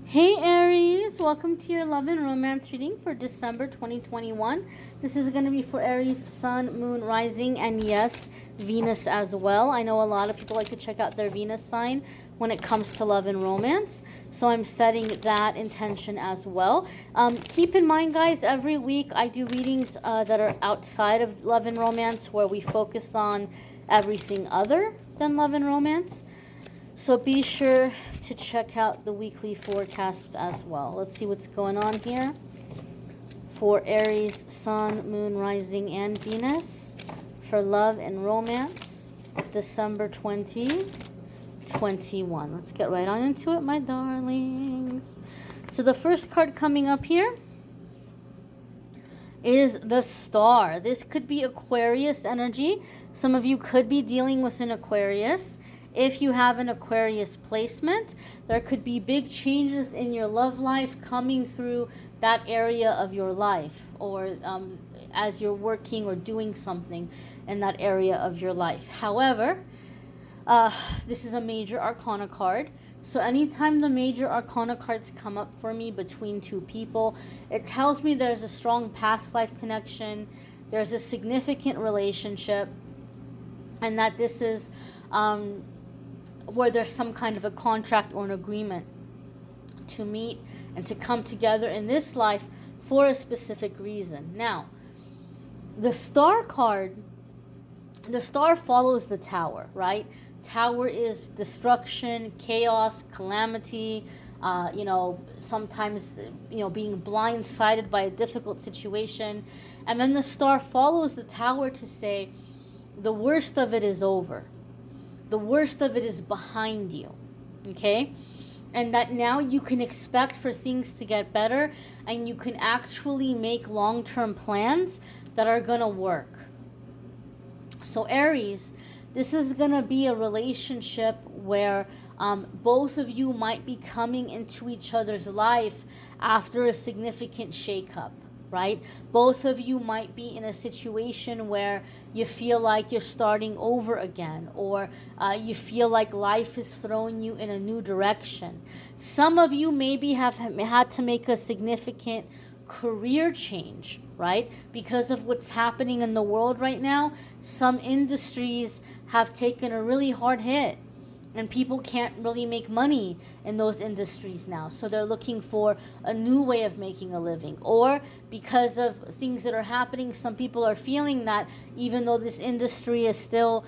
Hey Aries, welcome to your love and romance reading for December 2021. This is going to be for Aries, Sun, Moon, Rising, and yes, Venus as well. I know a lot of people like to check out their Venus sign when it comes to love and romance, so I'm setting that intention as well. Keep in mind, guys, every week I do readings that are outside of love and romance where we focus on everything other than love and romance. So be sure to check out the weekly forecasts as well. Let's see what's going on here for Aries, Sun, Moon, Rising, and Venus for love and romance, December 2021. Let's get right on into it, my darlings. So the first card coming up here is the Star. This could be Aquarius energy. Some of you could be dealing with an Aquarius. If you have an Aquarius placement, there could be big changes in your love life coming through that area of your life, or as you're working or doing something in that area of your life. However, this is a major arcana card. So anytime the major arcana cards come up for me between two people, it tells me there's a strong past life connection, there's a significant relationship, and that this is where there's some kind of a contract or an agreement to meet and to come together in this life for a specific reason. Now, the Star card, the Star follows the Tower, right? Tower is destruction, chaos, calamity, sometimes, being blindsided by a difficult situation. And then the Star follows the Tower to say, the worst of it is over. The worst of it is behind you, okay? And that now you can expect for things to get better, and you can actually make long-term plans that are going to work. So Aries, this is going to be a relationship where both of you might be coming into each other's life after a significant shakeup, right? Both of you might be in a situation where you feel like you're starting over again, or you feel like life is throwing you in a new direction. Some of you maybe have had to make a significant career change, right? Because of what's happening in the world right now, some industries have taken a really hard hit, and people can't really make money in those industries now. So they're looking for a new way of making a living. Or because of things that are happening, some people are feeling that even though this industry is still,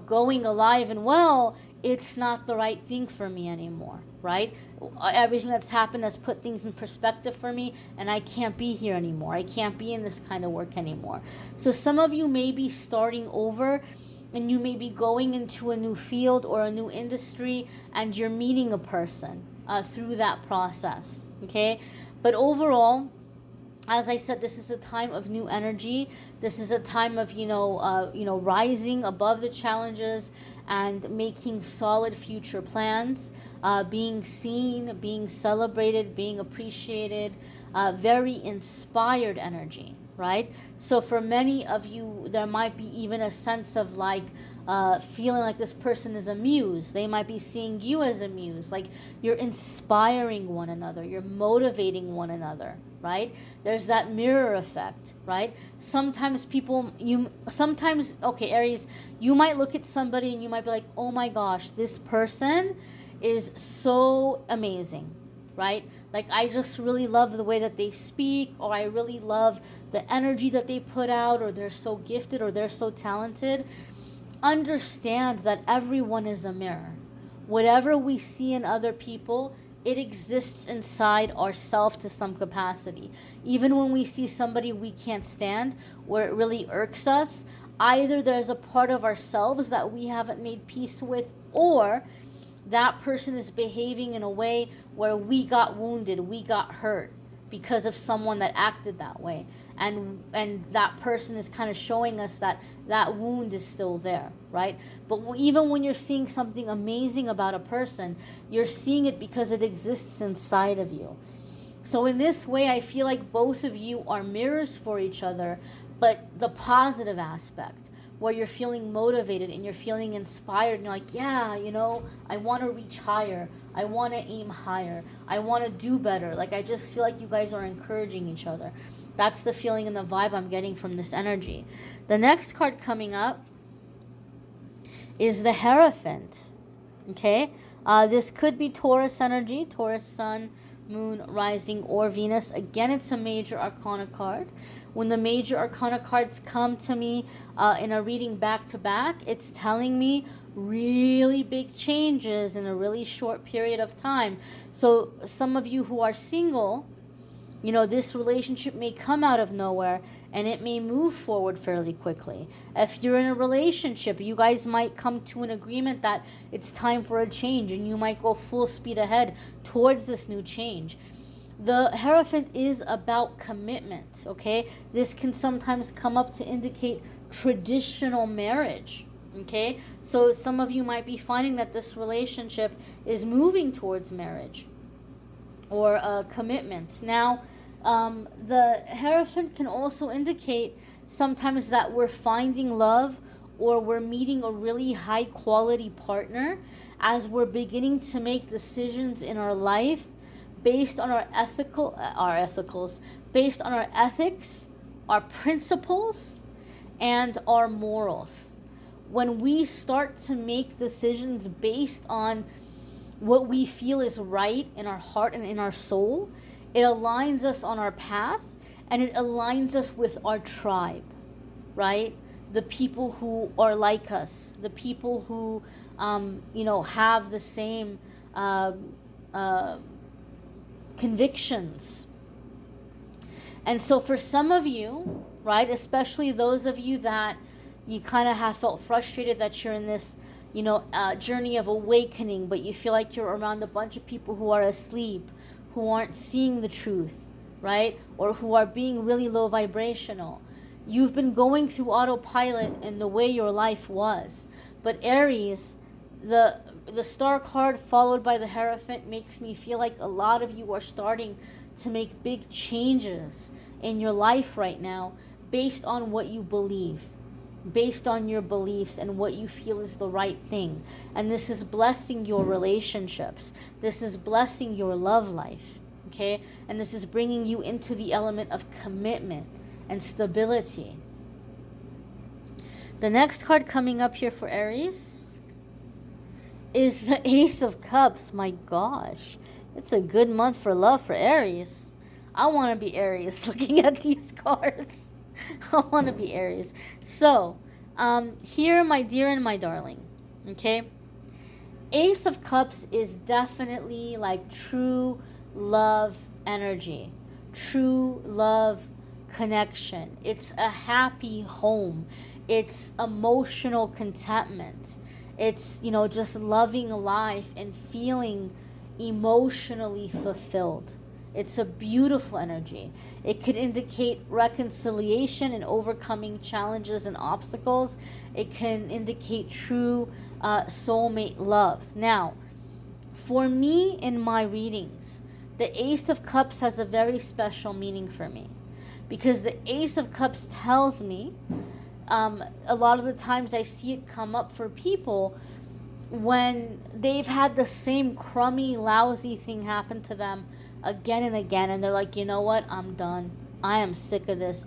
going alive and well, it's not the right thing for me anymore, right? Everything that's happened has put things in perspective for me, and I can't be here anymore. I can't be in this kind of work anymore. So some of you may be starting over, and you may be going into a new field or a new industry, and you're meeting a person through that process, okay? But overall, as I said, this is a time of new energy. This is a time of, rising above the challenges and making solid future plans, being seen, being celebrated, being appreciated, very inspired energy, right? So for many of you, there might be even a sense of feeling like this person is a muse. They might be seeing you as a muse, like you're inspiring one another, you're motivating one another, right? There's that mirror effect, right? Sometimes Aries, you might look at somebody and you might be like, oh my gosh, this person is so amazing, right? Like, I just really love the way that they speak, or I really love the energy that they put out, or they're so gifted, or they're so talented. Understand that everyone is a mirror. Whatever we see in other people, it exists inside ourselves to some capacity. Even when we see somebody we can't stand, where it really irks us, either there's a part of ourselves that we haven't made peace with, or that person is behaving in a way where we got wounded, we got hurt because of someone that acted that way. And that person is kind of showing us that that wound is still there, right? But even when you're seeing something amazing about a person, you're seeing it because it exists inside of you. So in this way, I feel like both of you are mirrors for each other, but the positive aspect, where you're feeling motivated and you're feeling inspired and you're like, yeah, I want to reach higher. I want to aim higher. I want to do better. Like, I just feel like you guys are encouraging each other. That's the feeling and the vibe I'm getting from this energy. The next card coming up is the Hierophant. Okay? This could be Taurus energy, Taurus sun, moon, rising, or Venus. Again, it's a major arcana card. When the major arcana cards come to me in a reading back to back, it's telling me really big changes in a really short period of time. So some of you who are single, you know, this relationship may come out of nowhere and it may move forward fairly quickly. If you're in a relationship, you guys might come to an agreement that it's time for a change and you might go full speed ahead towards this new change. The Hierophant is about commitment, okay? This can sometimes come up to indicate traditional marriage, okay? So some of you might be finding that this relationship is moving towards marriage or a commitment. Now, the Hierophant can also indicate sometimes that we're finding love or we're meeting a really high quality partner as we're beginning to make decisions in our life based on our ethicals, based on our ethics, our principles, and our morals. When we start to make decisions based on what we feel is right in our heart and in our soul, it aligns us on our path and it aligns us with our tribe, right? The people who are like us, the people who, have the same convictions. And so for some of you, right, especially those of you that you kind of have felt frustrated that you're in this, journey of awakening, but you feel like you're around a bunch of people who are asleep, who aren't seeing the truth, right? Or who are being really low vibrational. You've been going through autopilot in the way your life was. But Aries, the star card followed by the Hierophant makes me feel like a lot of you are starting to make big changes in your life right now based on what you believe, based on your beliefs and what you feel is the right thing. And this is blessing your relationships. This is blessing your love life, okay? And this is bringing you into the element of commitment and stability. The next card coming up here for Aries is the Ace of Cups. My gosh, it's a good month for love for Aries. I want to be Aries looking at these cards. I want to be Aries. So, here, my dear and my darling, okay? Ace of Cups is definitely like true love energy, true love connection. It's a happy home. It's emotional contentment. It's, just loving life and feeling emotionally fulfilled. It's a beautiful energy. It could indicate reconciliation and overcoming challenges and obstacles. It can indicate true soulmate love. Now, for me in my readings, the Ace of Cups has a very special meaning for me, because the Ace of Cups tells me a lot of the times I see it come up for people when they've had the same crummy, lousy thing happen to them again and again, and they're like, you know what, I'm done. I am sick of this.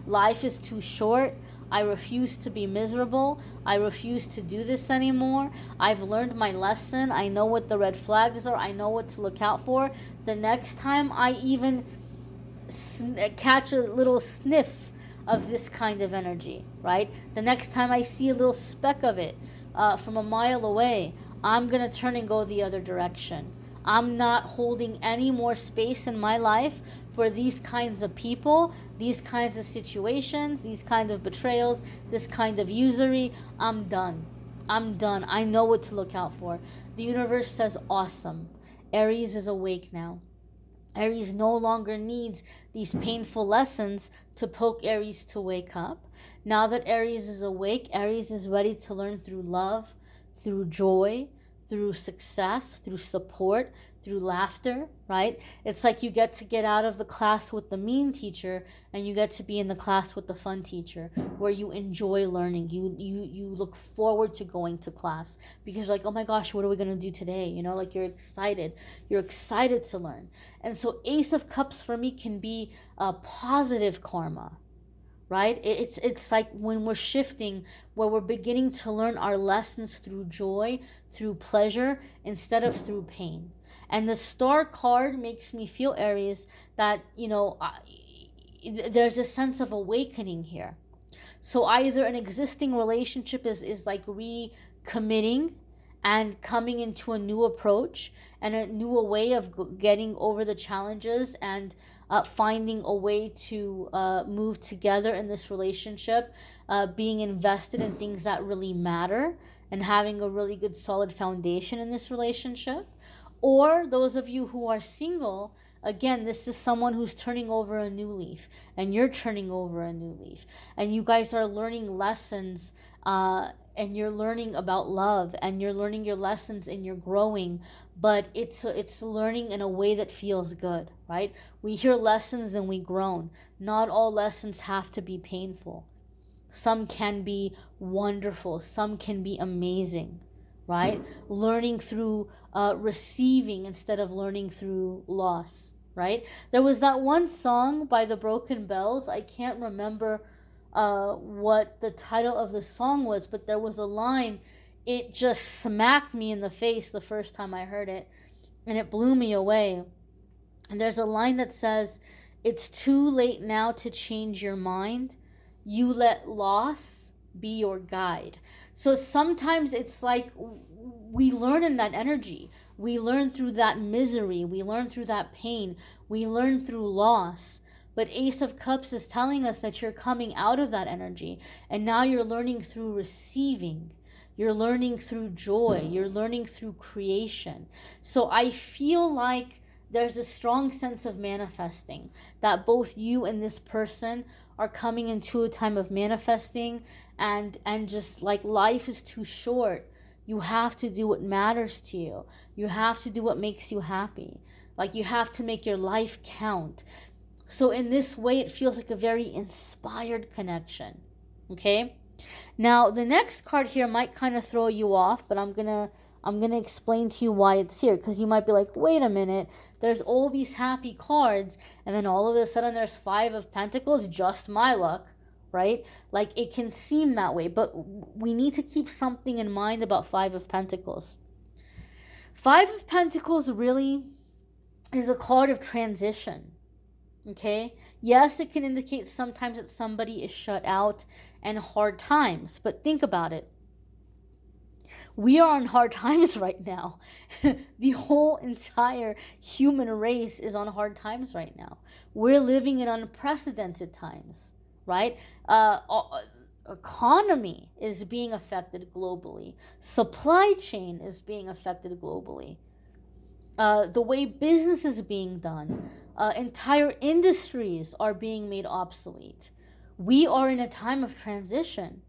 Life is too short. I refuse to be miserable. I refuse to do this anymore. I've learned my lesson. I know what the red flags are. I know what to look out for. The next time I even catch a little sniff of this kind of energy, right? The next time I see a little speck of it from a mile away, I'm going to turn and go the other direction. I'm not holding any more space in my life for these kinds of people, these kinds of situations, these kinds of betrayals, this kind of usury. I'm done. I'm done. I know what to look out for. The universe says, awesome. Aries is awake now. Aries no longer needs these painful lessons to poke Aries to wake up. Now that Aries is awake, Aries is ready to learn through love, through joy, through success, through support, through laughter, right? It's like you get to get out of the class with the mean teacher and you get to be in the class with the fun teacher where you enjoy learning. You look forward to going to class because you're like, oh my gosh, what are we going to do today? You know, like you're excited. You're excited to learn. And so Ace of Cups for me can be a positive karma, right? It's like when we're shifting, where we're beginning to learn our lessons through joy, through pleasure, instead of through pain. And the Star card makes me feel, Aries, that, there's a sense of awakening here. So either an existing relationship is like recommitting and coming into a new approach and a new way of getting over the challenges and finding a way to move together in this relationship, being invested in things that really matter and having a really good solid foundation in this relationship. Or those of you who are single, again, this is someone who's turning over a new leaf and you're turning over a new leaf and you guys are learning lessons, and you're learning about love and you're learning your lessons and you're growing, but it's learning in a way that feels good, right? We hear lessons and we groan. Not all lessons have to be painful. Some can be wonderful, some can be amazing, right? Learning through receiving instead of learning through loss, right? There was that one song by the Broken Bells. I can't remember what the title of the song was, but there was a line. It just smacked me in the face the first time I heard it, and it blew me away. And there's a line that says, "It's too late now to change your mind. You let loss be your guide." So sometimes it's like we learn in that energy. We learn through that misery. We learn through that pain. We learn through loss. But Ace of Cups is telling us that you're coming out of that energy and now you're learning through receiving. You're learning through joy. You're learning through creation. So I feel like there's a strong sense of manifesting, that both you and this person are coming into a time of manifesting, and just like life is too short. You have to do what matters to you. You have to do what makes you happy. Like you have to make your life count. So in this way, it feels like a very inspired connection. Okay? Now, the next card here might kind of throw you off, but I'm gonna explain to you why it's here, because you might be like, wait a minute, there's all these happy cards, and then all of a sudden there's Five of Pentacles, just my luck, right? Like it can seem that way, but we need to keep something in mind about Five of Pentacles. Five of Pentacles really is a card of transition. Okay? Yes, it can indicate sometimes that somebody is shut out and hard times, but think about it. We are on hard times right now. The whole entire human race is on hard times right now. We're living in unprecedented times, right? Economy is being affected globally. Supply chain is being affected globally. The way business is being done, entire industries are being made obsolete. We are in a time of transition.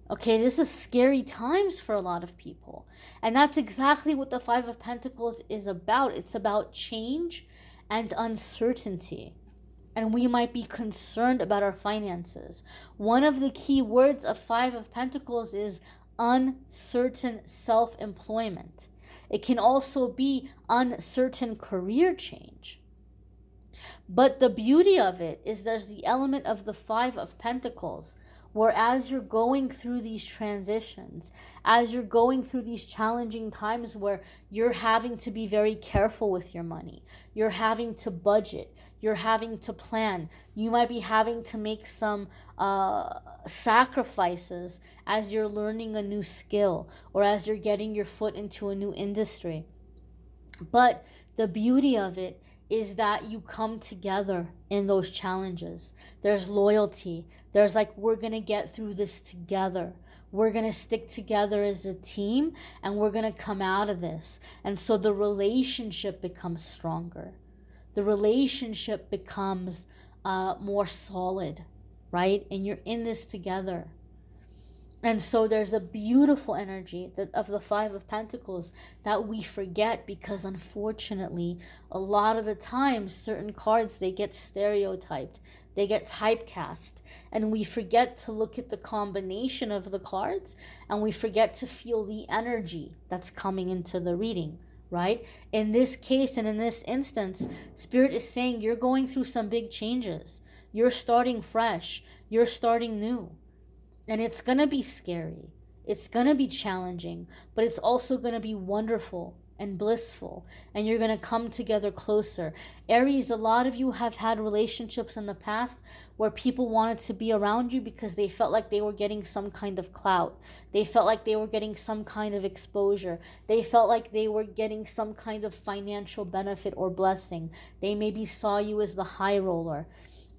Okay, this is scary times for a lot of people. And that's exactly what the Five of Pentacles is about. It's about change and uncertainty. And we might be concerned about our finances. One of the key words of Five of Pentacles is uncertain self-employment. It can also be uncertain career change. But the beauty of it is there's the element of the Five of Pentacles, where as you're going through these transitions, as you're going through these challenging times where you're having to be very careful with your money, you're having to budget, you're having to plan, you might be having to make some sacrifices as you're learning a new skill or as you're getting your foot into a new industry. But the beauty of it is that you come together in those challenges. There's loyalty. There's like, we're going to get through this together. We're going to stick together as a team and we're going to come out of this. And so the relationship becomes stronger. The relationship becomes more solid, right? And you're in this together. And so there's a beautiful energy of the Five of Pentacles that we forget, because unfortunately, a lot of the times, certain cards, they get stereotyped, they get typecast, and we forget to look at the combination of the cards, and we forget to feel the energy that's coming into the reading, right? In this case and in this instance, Spirit is saying you're going through some big changes. You're starting fresh. You're starting new. And it's going to be scary. It's going to be challenging, but it's also going to be wonderful and blissful. And you're going to come together closer. Aries, a lot of you have had relationships in the past where people wanted to be around you because they felt like they were getting some kind of clout. They felt like they were getting some kind of exposure. They felt like they were getting some kind of financial benefit or blessing. They maybe saw you as the high roller.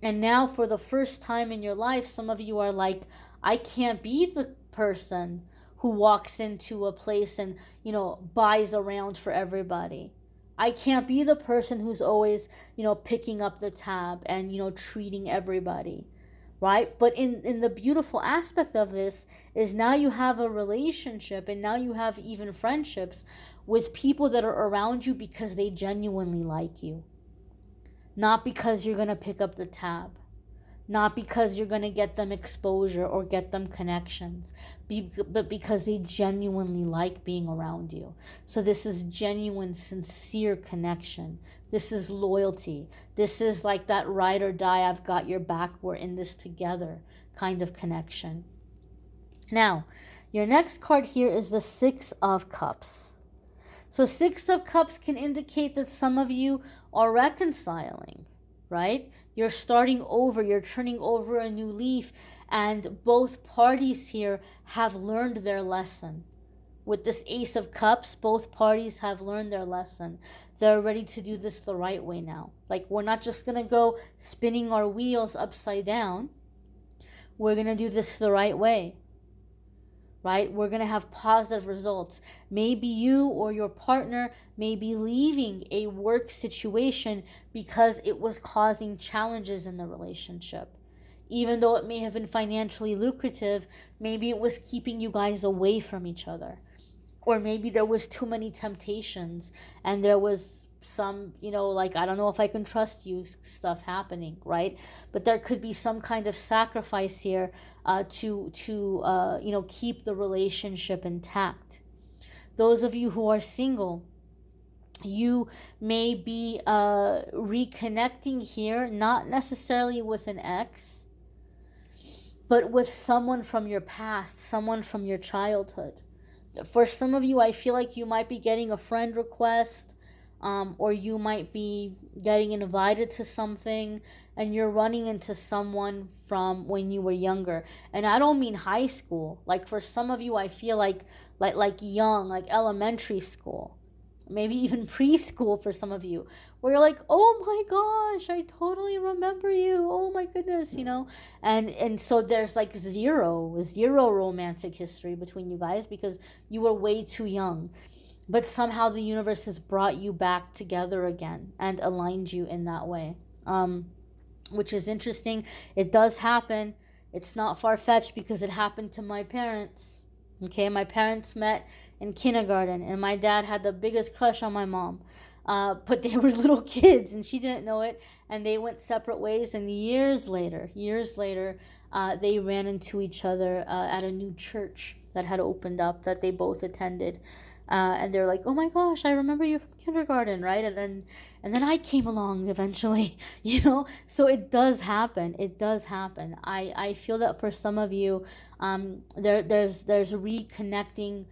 And now, for the first time in your life, some of you are like, I can't be the person who walks into a place and, buys around for everybody. I can't be the person who's always, picking up the tab and, treating everybody. Right? But in the beautiful aspect of this is now you have a relationship, and now you have even friendships with people that are around you because they genuinely like you. Not because you're going to pick up the tab. Not because you're going to get them exposure or get them connections, but because they genuinely like being around you. So this is genuine, sincere connection. This is loyalty. This is like that ride or die, I've got your back, we're in this together kind of connection. Now, your next card here is the Six of Cups. So Six of Cups can indicate that some of you are reconciling, right? You're starting over, you're turning over a new leaf, and both parties here have learned their lesson. With this Ace of Cups, both parties have learned their lesson. They're ready to do this the right way now. Like, we're not just going to go spinning our wheels upside down. We're going to do this the right way. Right? We're going to have positive results. Maybe you or your partner may be leaving a work situation because it was causing challenges in the relationship. Even though it may have been financially lucrative, maybe it was keeping you guys away from each other. Or maybe there was too many temptations and there was some, like, I don't know if I can trust you stuff happening, right? But there could be some kind of sacrifice here to keep the relationship intact. Those of you who are single, you may be reconnecting here, not necessarily with an ex, but with someone from your past, someone from your childhood. For some of you, I feel like you might be getting a friend request, or you might be getting invited to something, and you're running into someone from when you were younger. And I don't mean high school. Like, for some of you, I feel like young, like elementary school, maybe even preschool for some of you, where you're like, oh my gosh, I totally remember you. Oh my goodness, And so there's like zero romantic history between you guys because you were way too young. But somehow the universe has brought you back together again and aligned you in that way, which is interesting. It does happen. It's not far-fetched because it happened to my parents. Okay, my parents met in kindergarten, and my dad had the biggest crush on my mom. But they were little kids, and she didn't know it, and they went separate ways. And years later, they ran into each other at a new church that had opened up that they both attended. And they're like, oh my gosh, I remember you from kindergarten, right? And then I came along eventually, So it does happen. I feel that for some of you, there's reconnecting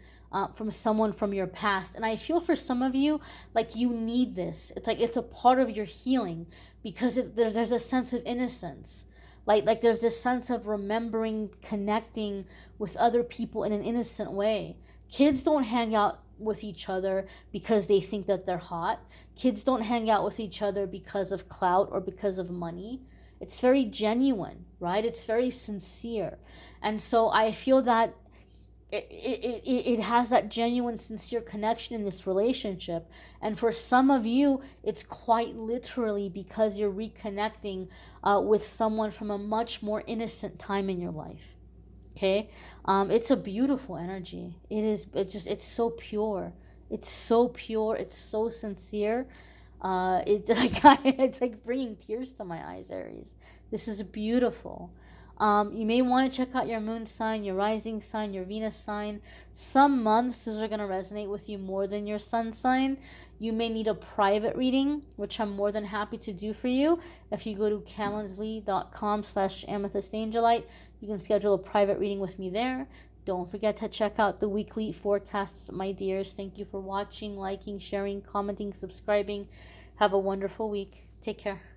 from someone from your past. And I feel for some of you, like, you need this. It's like it's a part of your healing because there's a sense of innocence. Like there's this sense of remembering, connecting with other people in an innocent way. Kids don't hang out with each other because they think that they're hot. Kids don't hang out with each other because of clout or because of money. It's very genuine, right? It's very sincere. And so I feel that it has that genuine, sincere connection in this relationship. And for some of you, it's quite literally because you're reconnecting with someone from a much more innocent time in your life. Okay. It's a beautiful energy. It's so pure. It's so pure. It's so sincere. It's like it's like bringing tears to my eyes, Aries. This is beautiful. You may want to check out your moon sign, your rising sign, your Venus sign. Some months those are going to resonate with you more than your sun sign. You may need a private reading, which I'm more than happy to do for you. If you go to calendly.com/amethystangelite, you can schedule a private reading with me there. Don't forget to check out the weekly forecasts, my dears. Thank you for watching, liking, sharing, commenting, subscribing. Have a wonderful week. Take care.